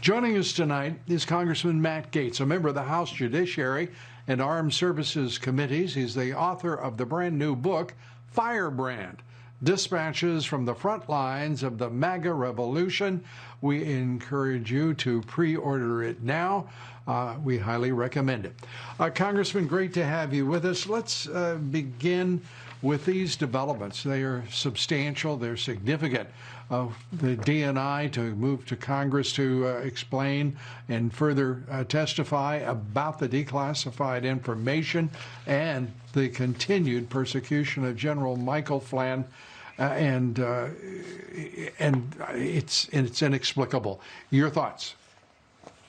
Joining us tonight is Congressman Matt Gaetz, a member of the House Judiciary and Armed Services Committees. He's the author of the brand new book, Firebrand, Dispatches from the Front Lines of the MAGA Revolution. We encourage you to pre-order it now. We highly recommend it. Congressman, great to have you with us. Let's begin with these developments. They are substantial. They're significant. The DNI to move to Congress to explain and further testify about the declassified information and the continued persecution of General Michael Flynn. And it's inexplicable. Your thoughts?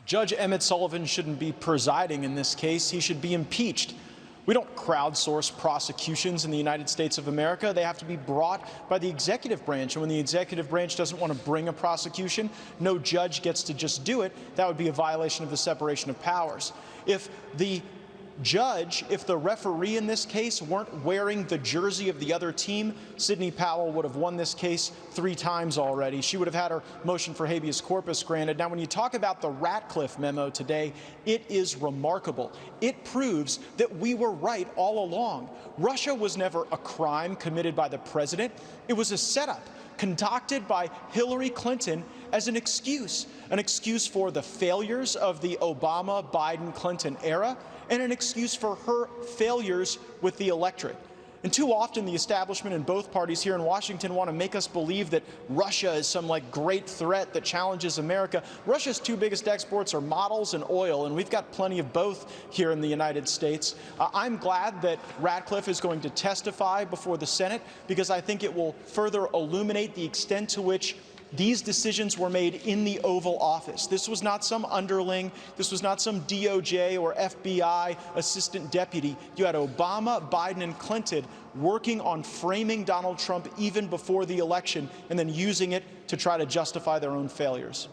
Judge Emmet Sullivan shouldn't be presiding in this case. He should be impeached. We don't crowdsource prosecutions in the United States of America. They have to be brought by the executive branch. And when the executive branch doesn't want to bring a prosecution, no judge gets to just do it. That would be a violation of the separation of powers. If the referee in this case weren't wearing the jersey of the other team, Sidney Powell would have won this case 3 times already. She would have had her motion for habeas corpus granted. Now, when you talk about the Ratcliffe memo today, it is remarkable. It proves that we were right all along. Russia was never a crime committed by the president. It was a setup concocted by Hillary Clinton as an excuse for the failures of the Obama, Biden, Clinton era, and an excuse for her failures with the electorate. And too often the establishment in both parties here in Washington want to make us believe that Russia is some great threat that challenges America. Russia's 2 biggest exports are models and oil, and we've got plenty of both here in the United States. I'm glad that Ratcliffe is going to testify before the Senate because I think it will further illuminate the extent to which these decisions were made in the Oval Office. This was not some underling. This was not some DOJ or FBI assistant deputy. You had Obama, Biden, and Clinton working on framing Donald Trump even before the election and then using it to try to justify their own failures.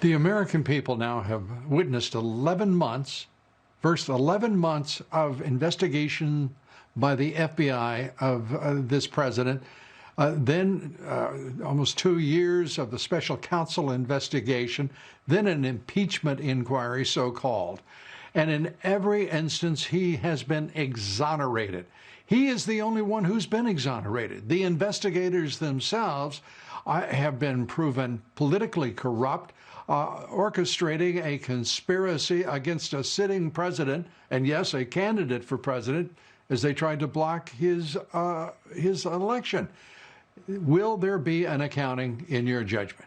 The American people now have witnessed 11 months, first 11 months of investigation by the FBI of this president. Then almost 2 years of the special counsel investigation, then an impeachment inquiry, so-called. And in every instance, he has been exonerated. He is the only one who's been exonerated. The investigators themselves have been proven politically corrupt, orchestrating a conspiracy against a sitting president, and yes, a candidate for president, as they tried to block his election. Will there be an accounting in your judgment?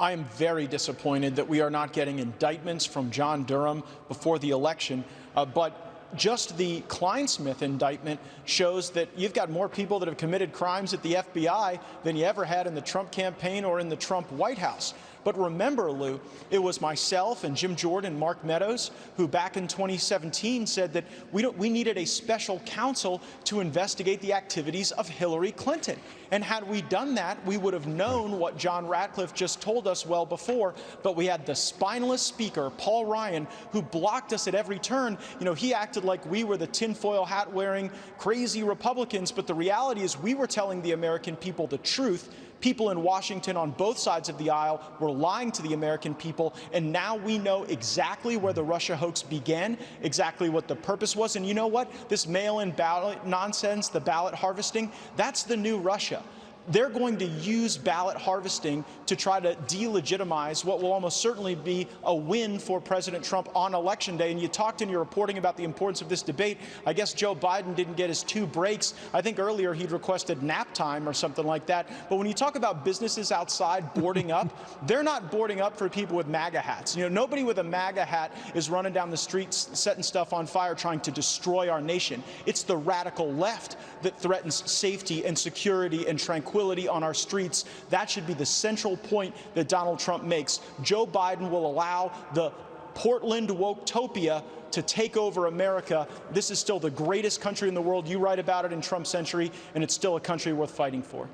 I am very disappointed that we are not getting indictments from John Durham before the election, but just the Kleinsmith indictment shows that you've got more people that have committed crimes at the FBI than you ever had in the Trump campaign or in the Trump White House. But remember, Lou, it was myself and Jim Jordan and Mark Meadows who back in 2017 said that we needed a special counsel to investigate the activities of Hillary Clinton. And had we done that, we would have known what John Ratcliffe just told us well before. But we had the spineless speaker, Paul Ryan, who blocked us at every turn. You know, he acted like we were the tinfoil hat wearing crazy Republicans. But the reality is we were telling the American people the truth. People in Washington on both sides of the aisle were lying to the American people, and now we know exactly where the Russia hoax began, exactly what the purpose was. And you know what? This mail-in ballot nonsense, the ballot harvesting, that's the new Russia. They're going to use ballot harvesting to try to delegitimize what will almost certainly be a win for President Trump on Election Day. And you talked in your reporting about the importance of this debate. I guess Joe Biden didn't get his 2 breaks. I think earlier he'd requested nap time or something like that. But when you talk about businesses outside boarding up, they're not boarding up for people with MAGA hats. You know, nobody with a MAGA hat is running down the streets, setting stuff on fire, trying to destroy our nation. It's the radical left that threatens safety and security and tranquility on our streets. That should be the central point that Donald Trump makes. Joe Biden will allow the Portland Woketopia to take over America. This is still the greatest country in the world. You write about it in Trump's century, and it's still a country worth fighting for.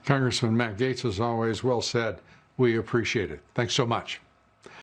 Congressman Matt Gaetz, as always, well said. We appreciate it. Thanks so much.